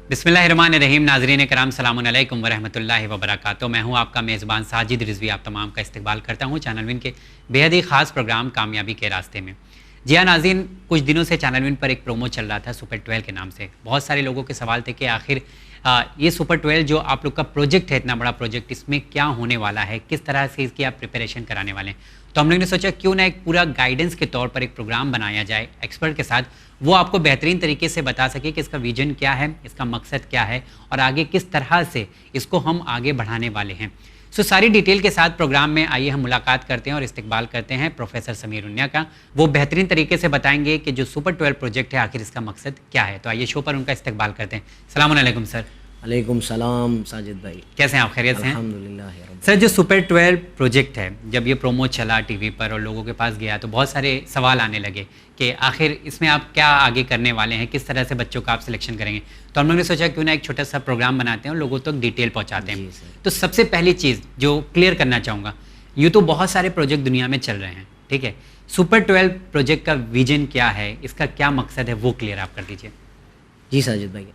बिस्मिल्लाहिर्रहमानिर्रहीम। नाज़रीन कराम, सलामुन अलैकुम वरहमतुल्लाहि वबरकातुहू। मैं हूँ आपका मेज़बान साजिद रिजवी। आप तमाम का इस्तकबाल करता हूँ चैनल विन के बेहद ही ख़ास प्रोग्राम कामयाबी के रास्ते में। जी हाँ नाज़रीन, कुछ दिनों से चैनल विन पर एक प्रोमो चल रहा था सुपर 12 के नाम से। बहुत सारे लोगों के सवाल थे कि आखिर ये सुपर 12 जो आप लोग का प्रोजेक्ट है, इतना बड़ा प्रोजेक्ट, इसमें क्या होने वाला है, किस तरह से इसकी आप प्रिपरेशन कराने वाले हैं। तो हम लोगों ने सोचा क्यों ना एक पूरा गाइडेंस के तौर पर एक प्रोग्राम बनाया जाए एक्सपर्ट के साथ, वो आपको बेहतरीन तरीके से बता सके कि इसका विजन क्या है, इसका मकसद क्या है और आगे किस तरह से इसको हम आगे बढ़ाने वाले हैं। सो सारी डिटेल के साथ प्रोग्राम में आइए हम मुलाकात करते हैं और इस्तकबाल करते हैं प्रोफेसर समीर उन्या का। वो बेहतरीन तरीके से बताएंगे कि जो सुपर 12 प्रोजेक्ट है आखिर इसका मकसद क्या है। तो आइए शो पर उनका इस्तकबाल करते हैं। सलाम अलैकुम सर। अलैकुम सलाम साजिद भाई, कैसे हैं आप? खैरियत से हैं? अल्हम्दुलिल्लाह। सर, जो सुपर 12 प्रोजेक्ट है, जब ये प्रोमो चला टीवी पर और लोगों के पास गया तो बहुत सारे सवाल आने लगे कि आखिर इसमें आप क्या आगे करने वाले हैं, किस तरह से बच्चों का आप सिलेक्शन करेंगे। तो हम लोगों ने सोचा क्यों ना एक छोटा सा प्रोग्राम बनाते हैं और लोगों तक डिटेल पहुंचाते हैं। तो सबसे पहली चीज़ जो क्लियर करना चाहूँगा, यूँ तो बहुत सारे प्रोजेक्ट दुनिया में चल रहे हैं, ठीक है, सुपर 12 प्रोजेक्ट का विजन क्या है, इसका क्या मकसद है, वो क्लियर आप कर दीजिए। जी साजिद भाई,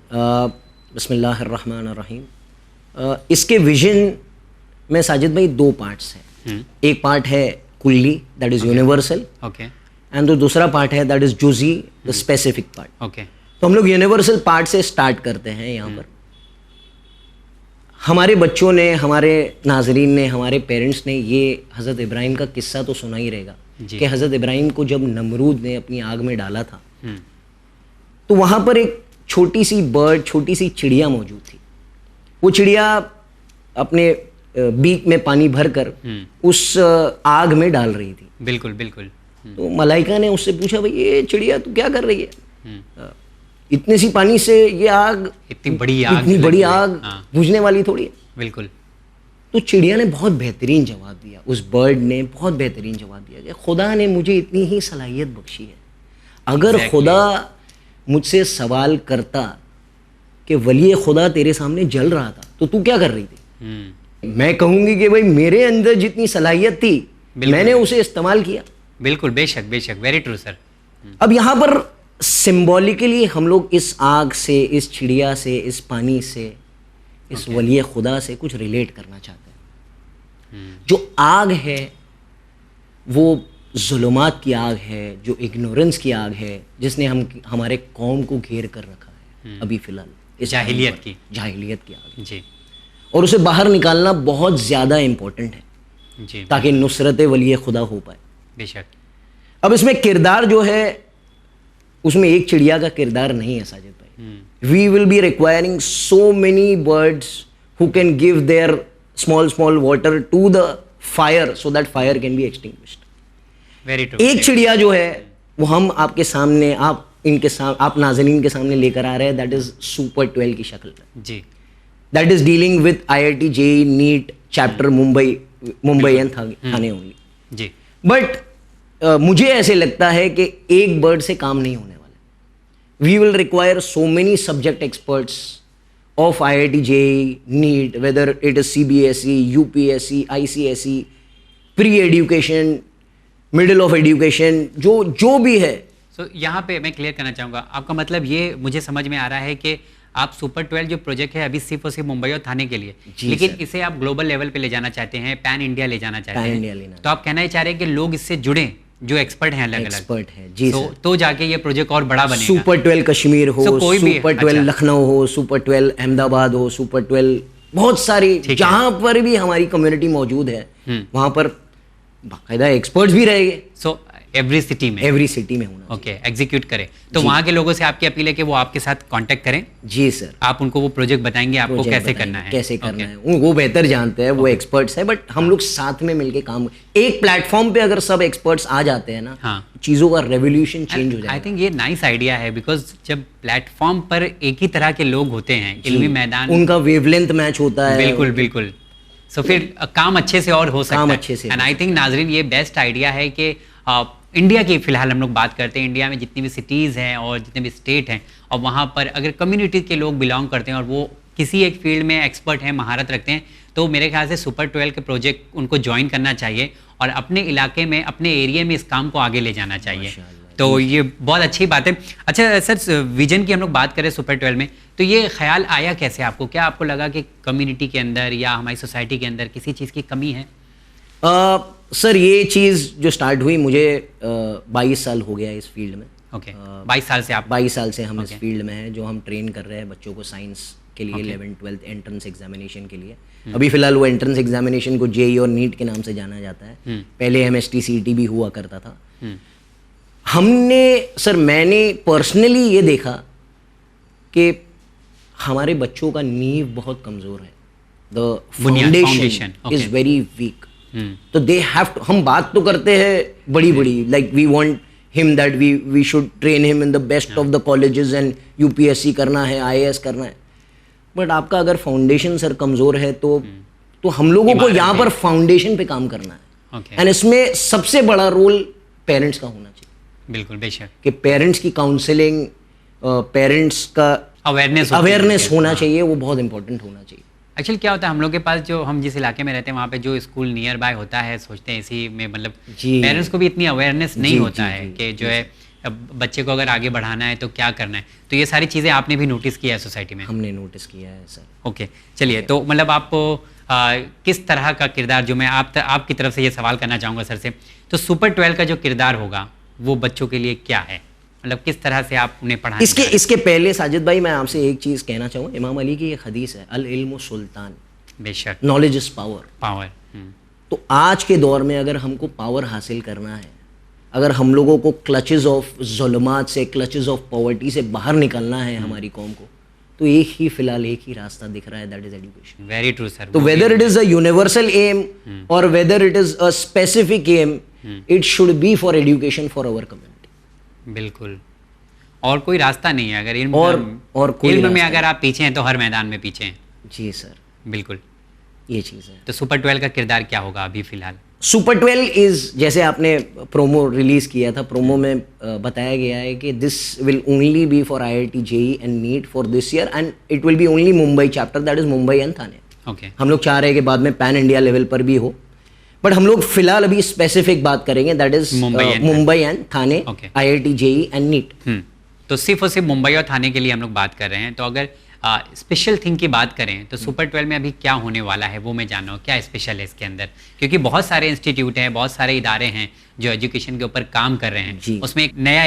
बिस्मिल्लाहिर्रहमानिर्रहीम। इसके विजन में साजिद भाई दो पार्ट्स हैं। एक पार्ट है कुल्ली, that is universal, okay, and जो दूसरा पार्ट है दैट इज़ जुज़ी, द स्पेसिफिक पार्ट। ओके, तो हम लोग यूनिवर्सल पार्ट से स्टार्ट करते हैं। यहाँ पर हमारे बच्चों ने, हमारे नाजरीन ने, हमारे पेरेंट्स ने ये हज़रत इब्राहिम का किस्सा तो सुना ही रहेगा कि हज़रत इब्राहिम को जब नमरूद ने अपनी आग में डाला था तो वहाँ पर एक छोटी सी बर्ड, छोटी सी चिड़िया मौजूद थी। वो चिड़िया अपने बीक में पानी भरकर उस आग में डाल रही थी। बिल्कुल बिल्कुल। तो मलाइका ने उससे पूछा, भाई ये चिड़िया तू क्या कर रही है? इतने सी पानी से ये आग, इतनी बड़ी आग बुझने वाली थोड़ी है। बिल्कुल। तो चिड़िया ने बहुत बेहतरीन जवाब दिया, उस बर्ड ने बहुत बेहतरीन जवाब दिया कि खुदा ने मुझे इतनी ही सलाहियत बख्शी है। अगर खुदा मुझसे सवाल करता कि वली खुदा तेरे सामने जल रहा था तो तू क्या कर रही थी, मैं कहूंगी कि भाई मेरे अंदर जितनी सलाहियत थी मैंने उसे इस्तेमाल किया। बिल्कुल, बेशक बेशक, वेरी ट्रू सर। अब यहाँ पर सिंबॉलिकली हम लोग इस आग से, इस चिड़िया से, इस पानी से, इस वली खुदा से कुछ रिलेट करना चाहते हैं। जो आग है वो जुल्मात की आग है, जो इग्नोरेंस की आग है, जिसने हमारे कौम को घेर कर रखा है अभी फ़िलहाल, इस जाहिलियत की आग जी। और उसे बाहर निकालना बहुत ज़्यादा इम्पोर्टेंट है जी, ताकि नुसरत वली खुदा हो पाए। बेशक। अब इसमें किरदार जो है उसमें एक चिड़िया का किरदार नहीं है साजिद भाई। We will be requiring so many birds who can give their small water to the fire so that fire can be extinguished. एक चिड़िया जो है वो हम आपके सामने, आप नाज़रीन के सामने लेकर आ रहे हैं, दैट इज सुपर 12 की शक्ल में जी। That is dealing with IIT JEE NEET chapter Mumbai and Thane only जी। बट मुझे ऐसे लगता है कि एक बर्ड से काम नहीं होने वाला। We will require so many subject experts of IIT JEE NEET, whether it is CBSE, UPSC, ICSE, pre education, middle of education, जो भी है। सो यहाँ पे मैं क्लियर करना चाहूँगा, आपका मतलब ये मुझे समझ में आ रहा है कि आप सुपर 12 जो प्रोजेक्ट है अभी सिर्फ और सिर्फ मुंबई और थाने के लिए, लेकिन इसे आप ग्लोबल लेवल पे ले जाना चाहते हैं, पैन इंडिया ले जाना चाहते हैं। तो आप कहना ही चाह रहे हैं कि लोग इससे जुड़े जो एक्सपर्ट हैं, अलग अलग एक्सपर्ट हैं जी। तो जाके ये प्रोजेक्ट और बड़ा बनेगा। सुपर 12 कश्मीर हो, सुपर 12 लखनऊ हो, सुपर 12 अहमदाबाद हो, सुपर 12 बहुत सारी, जहाँ पर भी हमारी कम्युनिटी मौजूद है वहाँ पर बाकायदा एक्सपर्ट्स भी रहेंगे। सो एवरी सिटी में होना। ओके, एग्जीक्यूट करें। तो वहाँ के लोगों से आपकी अपील है कि वो आपके साथ कांटेक्ट करें। जी सर, आप उनको वो प्रोजेक्ट बताएंगे, आपको कैसे करना है, वो बेहतर जानते हैं, वो एक्सपर्ट्स है। बट हम लोग साथ में मिलके काम, एक प्लेटफॉर्म पे अगर सब एक्सपर्ट्स आ जाते हैं ना, चीजों का रेवोल्यूशन चेंज हो जाएगा। आई थिंक ये नाइस आइडिया है, बिकॉज जब प्लेटफॉर्म पर एक ही तरह के लोग होते हैं, इल्मी मैदान, उनका वेवलेंथ मैच होता है। बिल्कुल बिल्कुल। सो फिर काम अच्छे से और हो सकता है। एंड आई थिंक नाजरीन ये बेस्ट आइडिया है कि इंडिया की फिलहाल हम लोग बात करते हैं, इंडिया में जितनी भी सिटीज़ हैं और जितने भी स्टेट हैं, और वहाँ पर अगर कम्युनिटी के लोग बिलोंग करते हैं और वो किसी एक फील्ड में एक्सपर्ट हैं, महारत रखते हैं, तो मेरे ख्याल से सुपर 12 के प्रोजेक्ट उनको ज्वाइन करना चाहिए और अपने इलाके में, अपने एरिया में इस काम को आगे ले जाना चाहिए। तो ये बहुत अच्छी बात है। अच्छा सर, विजन की हम लोग बात करें सुपर 12 में, तो ये ख्याल आया कैसे आपको? क्या आपको लगा कि कम्युनिटी के अंदर या हमारी सोसाइटी के अंदर किसी चीज़ की कमी है? सर ये चीज़ जो स्टार्ट हुई, मुझे 22 साल हो गया इस फील्ड में। ओके, 22 साल से आप? 22 साल से हम इस फील्ड में हैं, जो हम ट्रेन कर रहे हैं बच्चों को साइंस के लिए 11th 12th एंट्रेंस एग्जामिनेशन के लिए। अभी फिलहाल वो एंट्रेंस एग्जामिनेशन को जेई और नीट के नाम से जाना जाता है, पहले MST CET भी हुआ करता था। हमने सर, मैंने पर्सनली ये देखा कि हमारे बच्चों का नींव बहुत कमज़ोर है, the foundation is very weak. तो दे हैव टू, हम बात तो करते हैं बड़ी बड़ी, like we want him that we should train him in the best of the colleges and UPSC करना है, IAS करना है, बट आपका अगर फाउंडेशन सर कमज़ोर है तो हम लोगों को यहाँ पर फाउंडेशन पे काम करना है। एंड इसमें सबसे बड़ा रोल पेरेंट्स का होना चाहिए। बिल्कुल, बेशक, कि पेरेंट्स की काउंसलिंग, पेरेंट्स का अवेयरनेस होना चाहिए, वो बहुत इंपॉर्टेंट होना चाहिए। एक्चुअली क्या होता है, हम लोग के पास जो, हम जिस इलाके में रहते हैं वहाँ पे जो स्कूल नियर बाय होता है, सोचते हैं इसी में, मतलब पेरेंट्स को भी इतनी अवेयरनेस नहीं होता है कि जो है बच्चे को अगर आगे बढ़ाना है तो क्या करना है। तो ये सारी चीज़ें आपने भी नोटिस किया है सोसाइटी में? हमने नोटिस किया है सर। ओके, चलिए, तो मतलब आपको किस तरह का किरदार, जो मैं आपकी तरफ से ये सवाल करना चाहूँगा सर से, तो सुपर 12 का जो किरदार होगा वो बच्चों के लिए क्या है? मतलब किस तरह से आप उन्हें पढ़ाएं? इसके पहले साजिद भाई मैं आपसे एक चीज़ कहना चाहूँगा। इमाम अली की एक हदीस है, अल इल्मु सुल्तान, बेशक, नॉलेज इज पावर। पावर। तो आज के दौर में अगर हमको पावर हासिल करना है, अगर हम लोगों को क्लचेस ऑफ जुल्मात से, क्लचेस ऑफ पॉवर्टी से बाहर निकलना है हमारी कौम को, तो एक ही रास्ता दिख रहा है, that is education. Very true sir. तो whether it is a universal aim or whether it is a specific aim, it should be for education for our community. बिल्कुल, और कोई रास्ता नहीं है। अगर इल्म में अगर आप पीछे हैं तो हर मैदान में पीछे हैं। जी सर, बिल्कुल, ये चीज़ है। तो सुपर 12 का किरदार क्या होगा अभी फिलहाल? सुपर 12 इज, जैसे आपने प्रोमो रिलीज किया था, प्रोमो में बताया गया है कि this will only be for IIT JEE and NEET for this year, and it will be only Mumbai chapter, that is Mumbai and Thane. Okay, हम लोग चाह रहे हैं कि बाद में पैन इंडिया लेवल पर भी हो, बट हम लोग फिलहाल अभी स्पेसिफिक बात करेंगे, that is Mumbai and Thane, IIT JEE and NEET. तो सिर्फ और सिर्फ मुंबई और थाने के लिए हम लोग बात कर रहे हैं। तो अगर स्पेशल थिंग की बात करें तो सुपर 12 में अभी क्या होने वाला है वो मैं जानना हूँ, क्या स्पेशल है इसके अंदर? क्योंकि बहुत सारे इंस्टीट्यूट हैं, बहुत सारे इदारे हैं जो एजुकेशन के ऊपर काम कर रहे हैं, उसमें एक नया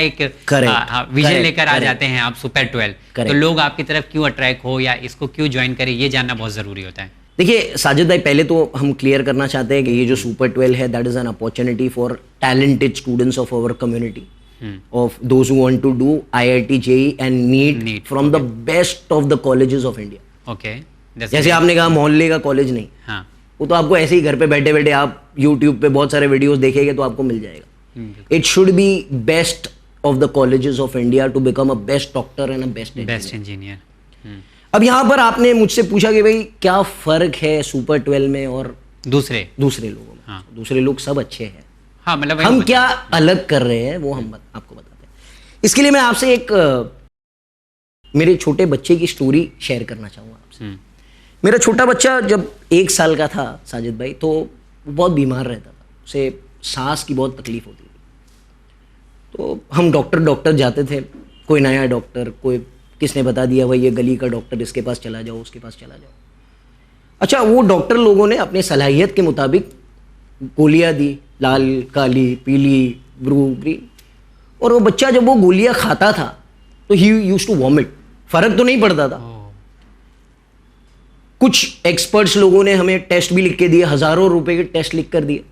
विजन लेकर आ जाते हैं आप सुपर 12, तो लोग आपकी तरफ क्यों अट्रैक्ट हो या इसको क्यों ज्वाइन करें, ये जानना बहुत ज़रूरी होता है। देखिए साजिद भाई, पहले तो हम क्लियर करना चाहते हैं कि ये जो सुपर 12 है, that is an opportunity for talented students of our community, of those who want to do IIT JEE and NEET from the best of the colleges of India. Okay. जैसे आपने कहा मोहल्ले का कॉलेज नहीं, हाँ, वो तो आपको ऐसे ही घर पे बैठे बैठे आप YouTube पे बहुत सारे वीडियोस देखेंगे तो आपको मिल जाएगा। It should be best of the colleges of India to become a best doctor and a best engineer. अब यहाँ पर आपने मुझसे पूछा कि भाई क्या फर्क है सुपर 12 में और दूसरे लोगों में? हाँ, दूसरे लोग सब अच्छे हैं, हाँ, मतलब हम क्या अलग कर रहे हैं वो हम आपको बताते हैं। इसके लिए मैं आपसे एक मेरे छोटे बच्चे की स्टोरी शेयर करना चाहूँगा आपसे। मेरा छोटा बच्चा जब 1 साल का था साजिद भाई, तो वो बहुत बीमार रहता था, उसे सांस की बहुत तकलीफ होती थी। तो हम डॉक्टर जाते थे, कोई नया डॉक्टर, कोई किसने बता दिया भाई ये गली का डॉक्टर, इसके पास चला जाओ, उसके पास चला जाओ। अच्छा, वो डॉक्टर लोगों ने अपने सलाहियत के मुताबिक गोलियाँ दी, लाल, काली, पीली, ब्लू, ग्रीन, और वो बच्चा जब वो गोलियां खाता था तो ही यूज्ड टू वॉमिट। फर्क तो नहीं पड़ता था। कुछ एक्सपर्ट्स लोगों ने हमें टेस्ट भी लिख के दिए, हजारों रुपए के टेस्ट लिख कर दिए,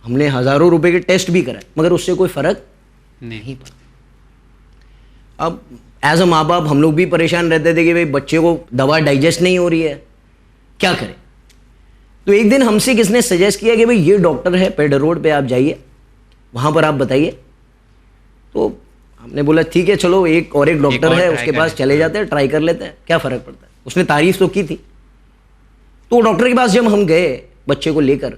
हमने हजारों रुपए के टेस्ट भी कराए, मगर उससे कोई फर्क नहीं पड़ा। अब एज अ माँ बाप हम लोग भी परेशान रहते थे कि भाई बच्चे को दवा डाइजेस्ट नहीं हो रही है, क्या करें। तो एक दिन हमसे किसने सजेस्ट किया कि भाई ये डॉक्टर है पेड रोड पे, आप जाइए, वहाँ पर आप बताइए। तो हमने बोला ठीक है चलो, एक डॉक्टर है उसके पास चले जाते हैं, ट्राई कर लेते हैं, क्या फ़र्क पड़ता है। उसने तारीफ तो की थी। तो डॉक्टर के पास जब हम गए बच्चे को लेकर,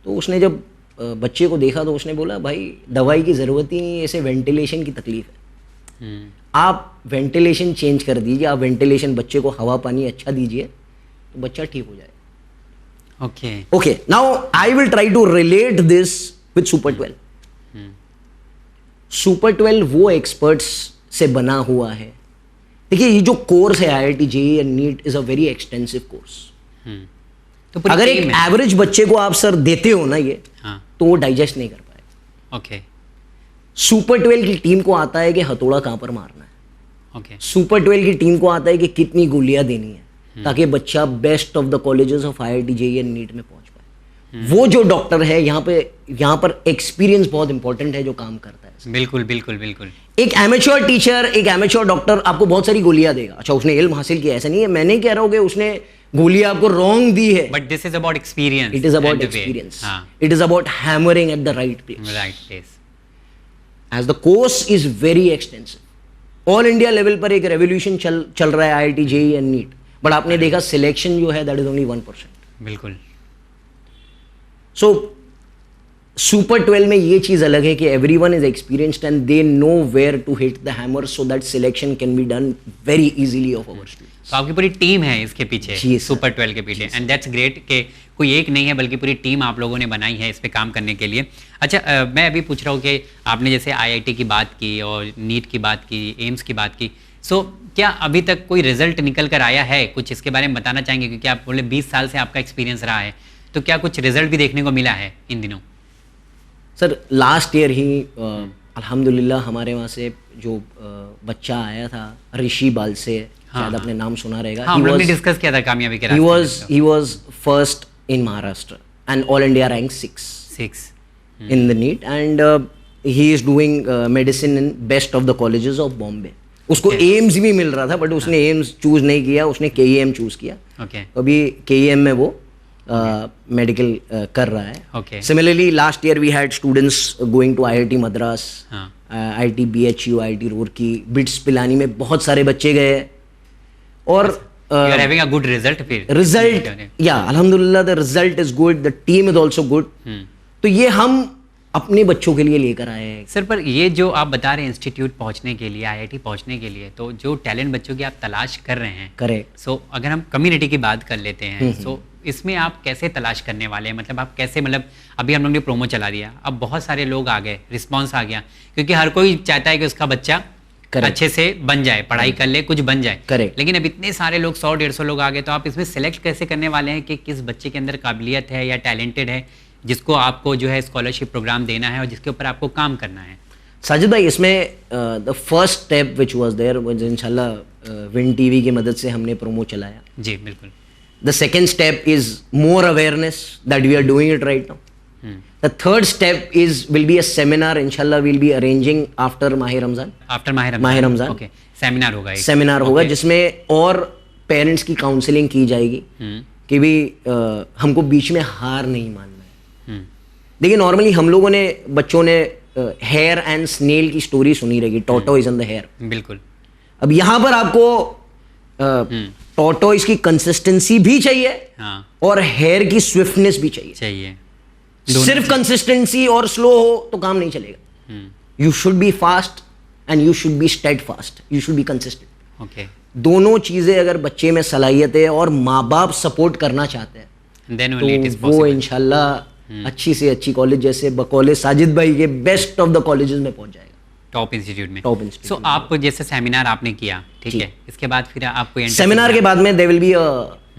तो उसने जब बच्चे को देखा तो उसने बोला भाई दवाई की ज़रूरत ही नहीं है, इसे वेंटिलेशन की तकलीफ है, आप वेंटिलेशन चेंज कर दीजिए, आप वेंटिलेशन बच्चे को हवा पानी अच्छा दीजिए तो बच्चा ठीक हो जाए। Okay, now I will try to relate this with super 12। Super 12 वो एक्सपर्ट्स से बना हुआ है। देखिए ये जो कोर्स है IIT JEE and NEET is a very extensive course. तो पूरी अगर एक team है। एवरेज बच्चे को आप सर देते हो ना ये, हाँ, तो वो डाइजेस्ट नहीं कर पाए। ओके सुपर 12 की टीम को आता है कि हथौड़ा कहाँ पर मारना है। ओके सुपर 12 की टीम को आता है कि कितनी गोलियां देनी है ताकि बच्चा best of the colleges of IIT JEE and NEET में पहुंच पाए। वो जो डॉक्टर है यहाँ पर एक्सपीरियंस बहुत इंपॉर्टेंट है जो काम करता है। बिल्कुल बिल्कुल बिल्कुल। एक एमेच्योर टीचर, एक एमेच्योर डॉक्टर आपको बहुत सारी गोलियां देगा। अच्छा उसने इल्म हासिल किया, ऐसा नहीं है, मैं नहीं कह रहा हूँ कि उसने गोलियां आपको रॉन्ग दी है। But this is about experience. It is about experience, it is about hammering at the right place. Right place. As the course is very extensive. All India level पर एक रेवोल्यूशन चल रहा है IIT JEE and NEET, but आपने देखा selection जो है that is only 1%। बिल्कुल। सो सुपर 12 में ये चीज अलग है कि everyone is experienced and they know where to hit the hammer so that selection can be done very easily of our students. तो आपकी पूरी टीम है इसके पीछे, जी सर। सुपर 12 के पीछे, एंड दैट्स ग्रेट कि कोई एक नहीं है बल्कि पूरी टीम आप लोगों ने बनाई है इस पे काम करने के लिए। अच्छा मैं अभी पूछ रहा हूँ कि आपने जैसे IIT की बात की और नीट की बात की, एम्स की बात की, सो क्या अभी तक कोई रिजल्ट निकल कर आया है? कुछ इसके बारे में बताना चाहेंगे, क्योंकि आप बोले 20 साल से आपका एक्सपीरियंस रहा है, तो क्या कुछ रिजल्ट भी देखने को मिला है इन दिनों? सर लास्ट ईयर ही अल्हम्दुलिल्लाह हमारे वहाँ से जो बच्चा आया था ऋषि बाल से, शायद आपने नाम सुना रहेगा। हाँ, हमने डिस्कस किया था कामयाबी के रास्ते। he was first in Maharashtra and all India rank 6 in the NEET and he is doing medicine in best of the colleges of Bombay. उसको एम्स भी मिल रहा था बट उसने एम्स चूज नहीं किया, उसने KEM चूज किया। ओके। अभी KEM में वो मेडिकल कर रहा है। Okay. Similarly last year we had students going to IIT Madras, हाँ। IIT BHU, IIT Roorkee, BITS Pilani में बहुत सारे बच्चे गए और You are having a good result फिर? रिजल्ट या अल्हम्दुलिल्लाह the result is good, the team is also good. तो ये हम अपने बच्चों के लिए लेकर आए हैं। सर पर ये जो आप बता रहे हैं इंस्टीट्यूट पहुंचने के लिए, IIT पहुंचने के लिए, तो जो टैलेंट बच्चों की आप तलाश कर रहे हैं, करेक्ट। सो अगर हम कम्युनिटी की बात कर लेते हैं, सो इसमें आप कैसे तलाश करने वाले हैं? मतलब आप कैसे, मतलब अभी हम लोग ने प्रोमो चला दिया, अब बहुत सारे लोग आ गए, रिस्पॉन्स आ गया, क्योंकि हर कोई चाहता है कि उसका बच्चा अच्छे से बन जाए, पढ़ाई कर ले, कुछ बन जाए। करेक्ट। लेकिन अब इतने सारे लोग 100-150 लोग आ गए, तो आप इसमें सेलेक्ट कैसे करने वाले हैं कि किस बच्चे के अंदर काबिलियत है या टैलेंटेड है जिसको आपको जो है स्कॉलरशिप प्रोग्राम देना है और जिसके ऊपर आपको काम करना है? साजिद भाई इसमें the first step which was there was इंशाल्लाह विन टीवी की मदद से हमने प्रोमो चलाया। जी बिल्कुल। The second step is more awareness that we are doing it right now. The third step will be a seminar. Inshallah, we'll be arranging after Mahe Ramzan. After माह Ramzan Okay. Seminar होगा एक। Seminar होगा जिसमें और parents की counselling की जाएगी कि भी हमको बीच में हार नहीं मानना है। देखिए नॉर्मली हम लोगों ने, बच्चों ने हेयर एंड स्नेल की स्टोरी सुनी रहेगी, टॉर्टोइज एंड द हेयर। बिल्कुल। अब यहाँ पर आपको टॉर्टोइज की कंसिस्टेंसी भी चाहिए हाँ। और हेयर की स्विफ्टनेस भी चाहिए। सिर्फ कंसिस्टेंसी और स्लो हो तो काम नहीं चलेगा। You should be fast and you should be stayed fast, you should be consistent. Okay. दोनों चीजें अगर बच्चे में सलाहियत है और माँ बाप सपोर्ट करना चाहते हैं Then only it is तो वो इंशाल्लाह अच्छी से अच्छी कॉलेज जैसे कॉलेज साजिद भाई के बेस्ट ऑफ द कॉलेजेस में पहुंच जाएगा, टॉप इंस्टीट्यूट में। Top institute. सो आप जैसे सेमिनार आपने किया, ठीक है, इसके बाद फिर आपको सेमिनार के बाद में there will be a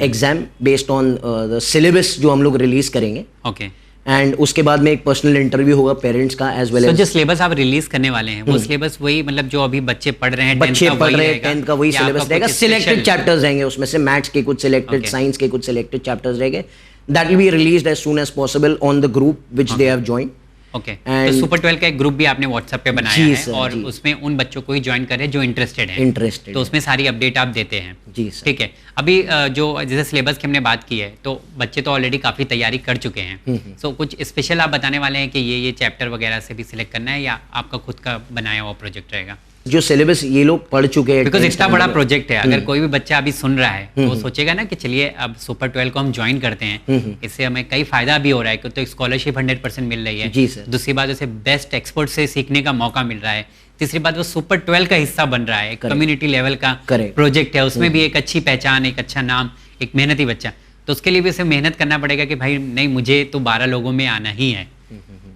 exam based on the syllabus जो हम लोग रिलीज करेंगे। ओके। एंड उसके बाद में एक पर्सनल इंटरव्यू होगा पेरेंट्स का एज वेल एज। जो सिलेबस आप रिलीज करने वाले हैं वो सिलेबस वही, मतलब जो अभी बच्चे पढ़ रहे हैं, बच्चे पढ़ रहे हैं 10th का वही सिलेबस रहेगा। सिलेक्टेड चैप्टर्स रहेंगे उसमें से, मैथ्स के कुछ सिलेक्टेड, साइंस के कुछ सिलेक्टेड चैप्टर्स रहेंगे। That will be released as soon as possible on the group which they have joined. Okay. तो सुपर 12 का एक ग्रुप भी आपने व्हाट्सएप पे बनाया है और उसमें उन बच्चों को ही ज्वाइन कर रहे हैं जो इंटरेस्टेड हैं। तो उसमें सारी अपडेट आप देते हैं। जी सर। ठीक है। अभी जो जैसे सिलेबस की हमने बात की है तो बच्चे तो ऑलरेडी काफ़ी तैयारी कर चुके हैं, सो कुछ स्पेशल आप बताने वाले हैं कि ये चैप्टर वगैरह से भी सिलेक्ट करना है या आपका खुद का बनाया हुआ प्रोजेक्ट रहेगा? जो सिलेबस ये लोग पढ़ चुके हैं, बिकॉज इतना बड़ा प्रोजेक्ट है, अगर कोई भी बच्चा अभी सुन रहा है तो वो सोचेगा ना कि चलिए अब सुपर 12 को हम ज्वाइन करते हैं, इससे हमें कई फायदा भी हो रहा है, तो स्कॉलरशिप 100% मिल रही है। जी सर। दूसरी बात उसे बेस्ट एक्सपर्ट से सीखने का मौका मिल रहा है। तीसरी बात वो सुपर 12 का हिस्सा बन रहा है, कम्युनिटी लेवल का प्रोजेक्ट है, उसमें भी एक अच्छी पहचान, एक अच्छा नाम, एक मेहनती बच्चा, तो उसके लिए भी उसे मेहनत करना पड़ेगा कि भाई नहीं मुझे तो 12 लोगों में आना ही है,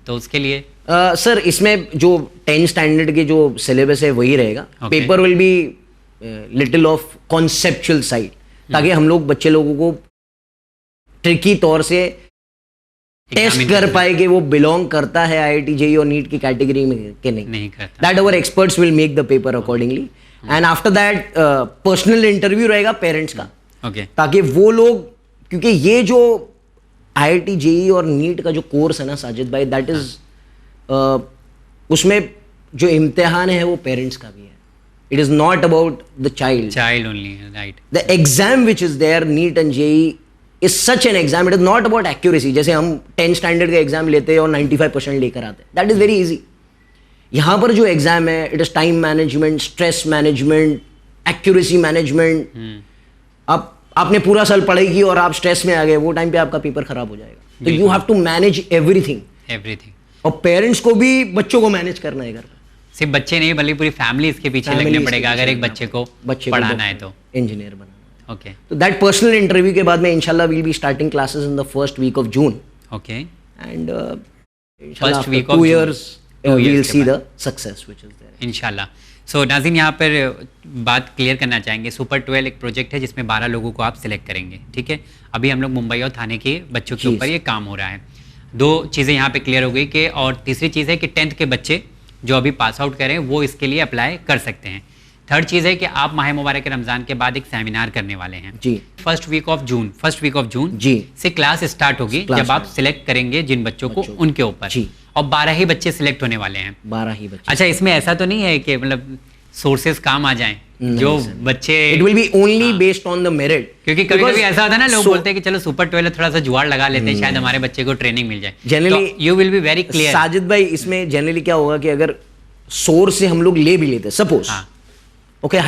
तो उसके लिए सर इसमें जो 10 स्टैंडर्ड के जो सिलेबस है वही रहेगा. Paper will be little of conceptual side, ताकि हम लोग बच्चे लोगों को ट्रिकी तौर से टेस्ट कर पाए कि वो बिलोंग करता है IIT JEE और नीट की कैटेगरी में कि नहीं करता. That our experts will make the paper accordingly. And after that personal interview रहेगा पेरेंट्स का. ताकि वो लोग, क्योंकि ये जो IIT JEE और नीट का जो कोर्स है ना साजिद भाई, दैट इज उसमें जो इम्तिहान है वो पेरेंट्स का भी है. It is not about the child only, right. The exam which is there, NEET and JEE is such an exam. It is not about accuracy. जैसे हम 10 स्टैंडर्ड का एग्जाम लेते हैं और 95% लेकर आते हैं, दैट इज वेरी इजी. यहाँ पर जो एग्जाम है, it is time management, stress management, accuracy management. आपने पूरा साल पढ़ाई की और आप स्ट्रेस में आ गए, वो टाइम पे आपका पेपर खराब हो जाएगा. तो you have to manage everything. और पेरेंट्स को भी बच्चों को मैनेज करना है घर पर. सिर्फ बच्चे नहीं बल्कि पूरी फैमिली इसके पीछे लगने पड़ेगा अगर एक बच्चे को पढ़ाना है तो, इंजीनियर बनाना. ओके. तो दैट पर्सनल इंटरव्यू के बाद में इंशाल्लाह will be starting classes in the first week of June. Okay. And first week of 2 years we will see the success which is there. इंशाल्लाह. सो नाज़रीन, यहाँ पर बात क्लियर करना चाहेंगे. सुपर 12 एक प्रोजेक्ट है जिसमें 12 लोगों को आप सिलेक्ट करेंगे. ठीक है, अभी हम लोग मुंबई और थाने के बच्चों के ऊपर ये काम हो रहा है. 2 चीज़ें यहाँ पे क्लियर हो गई कि, और तीसरी चीज़ है कि 10th के बच्चे जो अभी पास आउट करें वो इसके लिए अप्लाई कर सकते हैं. थर्ड चीज़ है कि आप माह मुबारक रमज़ान के बाद एक सेमिनार करने वाले हैं जी. फर्स्ट वीक ऑफ जून जी से क्लास स्टार्ट होगी, जब आप सिलेक्ट करेंगे जिन बच्चों को उनके ऊपर. और 12 ही बच्चे सिलेक्ट होने वाले हैं. 12 ही बच्चे. अच्छा, इसमें ऐसा तो नहीं है कि मतलब सोर्सेज काम आ जाएं जो बच्चे, it will be only based on the merit. क्योंकि कभी कभी ऐसा होता है ना, लोग बोलते हैं कि चलो सुपर 12 थोड़ा सा जुगाड़ लगा लेते हैं, शायद हमारे बच्चे को ट्रेनिंग मिल जाए. Generally you will be very clear Sajid भाई, इसमें जनरली क्या होगा कि अगर सोर्स से हम लोग ले भी लेते, सपोज ओके,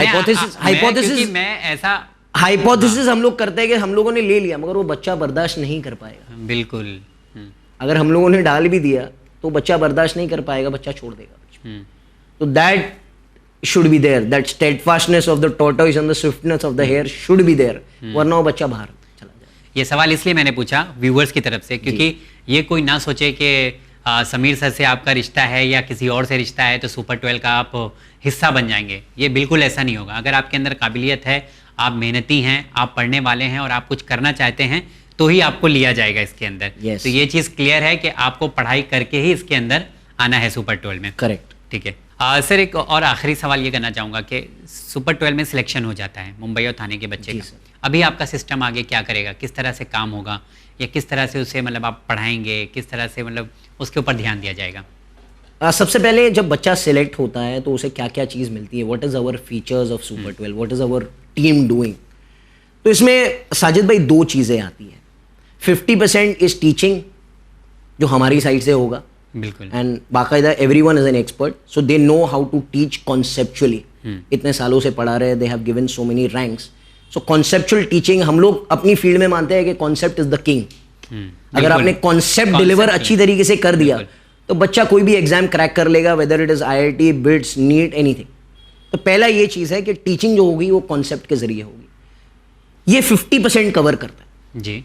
हाइपोथेसिस हम लोग करते हैं कि हम लोगों ने ले लिया मगर वो बच्चा बर्दाश्त नहीं कर पाएगा. बिल्कुल. अगर हम लोगों ने डाल भी दिया तो बच्चा बर्दाश्त नहीं कर पाएगा, बच्चा छोड़ देगा. तो that should be there, that steadfastness of the tortoise and the swiftness of the hare should be there, वरना वो बच्चा बाहर चला जाए. ये सवाल इसलिए मैंने पूछा व्यूअर्स की तरफ से, क्योंकि ये कोई ना सोचे कि समीर सर से आपका रिश्ता है या किसी और से रिश्ता है तो सुपर 12 का आप हिस्सा बन जाएंगे. ये बिल्कुल ऐसा नहीं होगा. अगर आपके अंदर काबिलियत है, आप मेहनती हैं, आप पढ़ने वाले हैं और आप कुछ करना चाहते हैं तो ही आपको लिया जाएगा इसके अंदर. तो ये चीज़ क्लियर है कि आपको पढ़ाई करके ही इसके अंदर आना है सुपर 12 में. करेक्ट. ठीक है. सर, एक और आखिरी सवाल ये करना चाहूँगा कि सुपर 12 में सिलेक्शन हो जाता है मुंबई और थाने के बच्चे का. अभी आपका सिस्टम आगे क्या करेगा, किस तरह से काम होगा, या किस तरह से उसे मतलब आप पढ़ाएंगे, किस तरह से मतलब उसके ऊपर ध्यान दिया जाएगा? सबसे पहले जब बच्चा सिलेक्ट होता है तो उसे क्या क्या चीज़ मिलती है, what is our features of super 12, what is our team doing. तो इसमें साजिद भाई 2 चीज़ें आती हैं. 50% इज टीचिंग, जो हमारी साइड से होगा. बिल्कुल. एंड बाकायदा everyone is an expert, so they know how to teach conceptually. इतने सालों से पढ़ा रहे, they have given so many ranks. So conceptual teaching, हम लोग अपनी फील्ड में मानते हैं कि कॉन्सेप्ट इज द किंग. अगर आपने कॉन्सेप्ट डिलीवर अच्छी तरीके से कर दिया तो बच्चा कोई भी एग्जाम क्रैक कर लेगा, whether it is IIT, BITS, NEET, anything. तो पहला ये चीज़ है कि टीचिंग जो होगी वो कॉन्सेप्ट के जरिए होगी. ये 50% कवर करता है जी.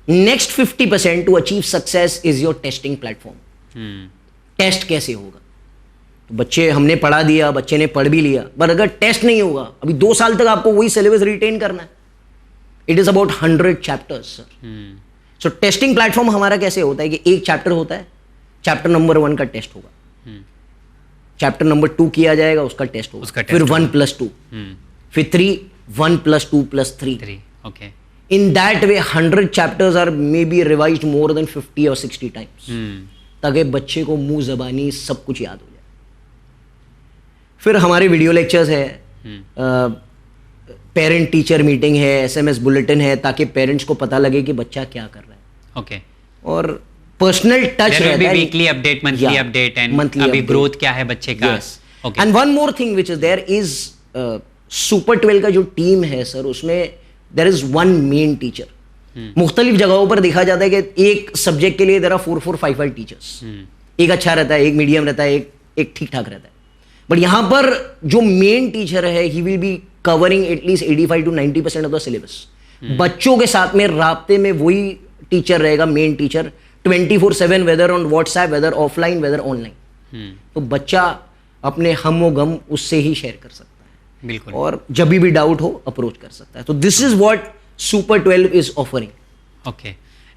Next 50% to achieve success is your testing platform. Test कैसे होगा, तो बच्चे हमने पढ़ा दिया, बच्चे ने पढ़ भी लिया, पर अगर टेस्ट नहीं होगा, अभी 2 साल तक आपको वही सिलेबस रिटेन करना है. It is about 100 chapters sir. So testing platform हमारा कैसे होता है कि एक चैप्टर होता है, चैप्टर नंबर 1 का टेस्ट होगा, चैप्टर नंबर 2 किया जाएगा, उसका टेस्ट होगा, फिर 1+2, फिर 3, 1+2+3. Okay. In that way 100 chapters are may be revised more than 50 or 60 times, ताकि बच्चे को मुंह जबानी सब कुछ याद हो जाए. फिर हमारे वीडियो लेक्चर्स है, पेरेंट टीचर मीटिंग है, SMS बुलेटिन है, ताकि पेरेंट्स को पता लगे कि बच्चा क्या कर रहा है. ओके. और पर्सनल टच रहता है, weekly update, monthly update, and अभी ग्रोथ क्या है बच्चे का. And one more thing which is there is super 12 का जो टीम है सर, उसमें there is one main teacher. मुख्तलिफ जगहों पर देखा जाता है कि एक सब्जेक्ट के लिए देयर आर 4, 5 टीचर्स. एक अच्छा रहता है, एक मीडियम रहता है, एक ठीक ठाक रहता है. बट यहाँ पर जो मेन टीचर है, he will be covering at least 85 to 90% of the syllabus. बच्चों के साथ में राब्ते में वही टीचर रहेगा, main teacher, 24/7, whether on WhatsApp, whether offline, whether online. तो बच्चा अपने हम व गम उससे ही शेयर कर सकता है, बिल्कुल, और जब भी डाउट हो अप्रोच कर सकता है। तो this is what super 12 is offering. Okay,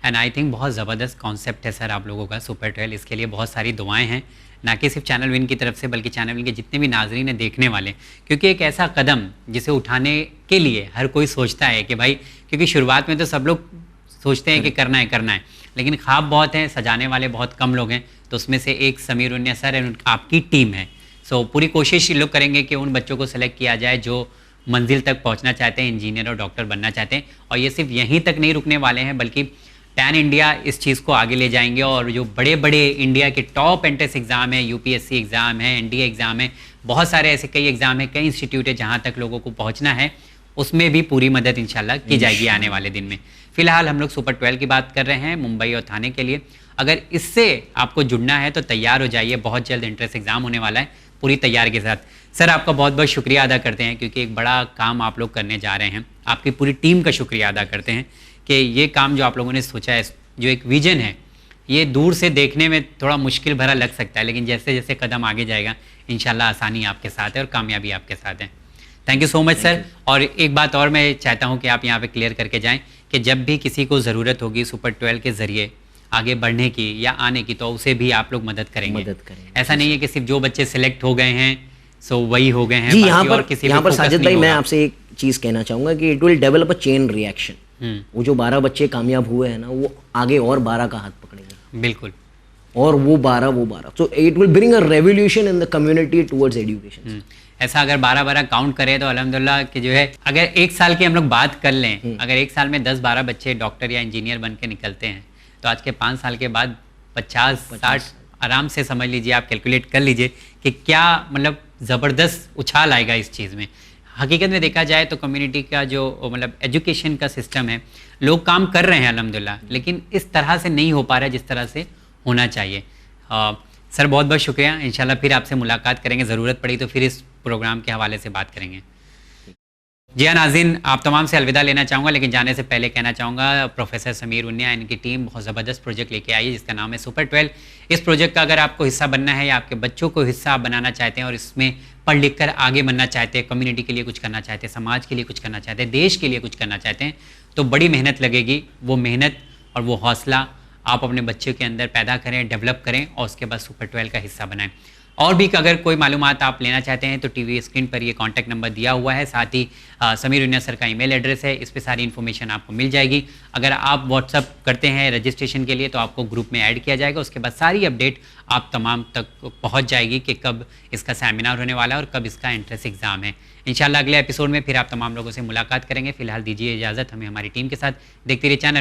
and I think बहुत ज़बरदस्त कॉन्सेप्ट है सर आप लोगों का सुपर 12। इसके लिए बहुत सारी दुआएं हैं, ना कि सिर्फ चैनल विन की तरफ से बल्कि चैनल विन के जितने भी नाजरीन हैं देखने वाले, क्योंकि एक ऐसा कदम जिसे उठाने के लिए हर कोई सोचता है कि भाई, क्योंकि शुरुआत में तो सब लोग सोचते हैं कि करना है, लेकिन ख्वाब बहुत हैं, सजाने वाले बहुत कम लोग हैं। तो उसमें से एक समीर उन्निया सर एंड आपकी टीम है। सो पूरी कोशिश लोग करेंगे कि उन बच्चों को सेलेक्ट किया जाए जो मंजिल तक पहुंचना चाहते हैं, इंजीनियर और डॉक्टर बनना चाहते हैं। और ये सिर्फ यहीं तक नहीं रुकने वाले हैं, बल्कि पैन इंडिया इस चीज़ को आगे ले जाएंगे। और जो बड़े बड़े इंडिया के टॉप एंट्रेंस एग्ज़ाम है, यूपीएससी एग्ज़ाम है, एनडीए एग्ज़ाम है, बहुत सारे ऐसे कई एग्ज़ाम है, कई इंस्टीट्यूट है जहाँ तक लोगों को पहुँचना है, उसमें भी पूरी मदद इंशाल्लाह की जाएगी आने वाले दिन में। फिलहाल हम लोग सुपर 12 की बात कर रहे हैं मुंबई और थाने के लिए। अगर इससे आपको जुड़ना है तो तैयार हो जाइए, बहुत जल्द एंट्रेंस एग्ज़ाम होने वाला है पूरी तैयारी के साथ। सर आपका बहुत बहुत शुक्रिया अदा करते हैं, क्योंकि एक बड़ा काम आप लोग करने जा रहे हैं। आपकी पूरी टीम का शुक्रिया अदा करते हैं कि ये काम जो आप लोगों ने सोचा है, जो एक विजन है, ये दूर से देखने में थोड़ा मुश्किल भरा लग सकता है, लेकिन जैसे जैसे कदम आगे जाएगा इंशाल्लाह आसानी आपके साथ है और कामयाबी आपके साथ है। Thank you so much sir. और एक बात और मैं चाहता हूँ कि आप यहाँ पे क्लियर करके जाएं कि जब भी किसी को ज़रूरत होगी सुपर 12 के ज़रिए आगे बढ़ने की या आने की, तो उसे भी आप लोग मदद करेंगे। ऐसा नहीं है कि सिर्फ जो बच्चे सिलेक्ट हो गए हैं सो वही हो गए हैं। जी, यहाँ पर साजिद भाई मैं आपसे एक चीज़ कहना चाहूँगा कि it will develop a chain reaction. वो जो 12 बच्चे कामयाब हुए हैं ना, वो आगे और 12 का हाथ पकड़ेंगे। बिल्कुल। और वो 12 तो it will bring a revolution in the community towards education. ऐसा अगर 12 काउंट करें तो अल्हम्दुलिल्लाह कि जो है, अगर एक साल की हम लोग बात कर लें, अगर एक साल में 10-12 बच्चे डॉक्टर या इंजीनियर बन के निकलते हैं, तो आज के 5 साल के बाद 50-60 आराम से समझ लीजिए, आप कैलकुलेट कर लीजिए कि क्या मतलब ज़बरदस्त उछाल आएगा इस चीज़ में। हकीकत में देखा जाए तो कम्युनिटी का जो मतलब एजुकेशन का सिस्टम है, लोग काम कर रहे हैं अल्हम्दुलिल्लाह, लेकिन इस तरह से नहीं हो पा रहा है जिस तरह से होना चाहिए। सर बहुत बहुत शुक्रिया। इंशाल्लाह फिर आपसे मुलाकात करेंगे, ज़रूरत पड़ी तो फिर इस प्रोग्राम के हवाले से बात करेंगे। जी हाँ नाज़रीन, आप तमाम से अलविदा लेना चाहूँगा, लेकिन जाने से पहले कहना चाहूँगा प्रोफेसर समीर उन्निया, इनकी टीम बहुत ज़बरदस्त प्रोजेक्ट लेके आई है जिसका नाम है सुपर 12। इस प्रोजेक्ट का अगर आपको हिस्सा बनना है या आपके बच्चों को हिस्सा आप बनाना चाहते हैं और इसमें पढ़ लिख कर आगे बनना चाहते हैं, कम्युनिटी के लिए कुछ करना चाहते हैं, समाज के लिए कुछ करना चाहते हैं, देश के लिए कुछ करना चाहते हैं, तो बड़ी मेहनत लगेगी। वो मेहनत और वो हौसला आप अपने बच्चे के अंदर पैदा करें, डेवलप करें और उसके बाद सुपर 12 का हिस्सा बनाएं। और भी अगर कोई मालूमात आप लेना चाहते हैं तो टीवी स्क्रीन पर ये कॉन्टैक्ट नंबर दिया हुआ है, साथ ही समीर उन्निया सर का ईमेल एड्रेस है, इस पे सारी इन्फॉर्मेशन आपको मिल जाएगी। अगर आप व्हाट्सअप करते हैं रजिस्ट्रेशन के लिए तो आपको ग्रुप में ऐड किया जाएगा, उसके बाद सारी अपडेट आप तमाम तक पहुंच जाएगी कि कब इसका सेमिनार होने वाला है और कब इसका एंट्रेंस एग्ज़ाम है। इंशाल्लाह अगले एपिसोड में फिर आप तमाम लोगों से मुलाकात करेंगे। फिलहाल दीजिए इजाज़त, हमें हमारी टीम के साथ देखते रहिए चैनल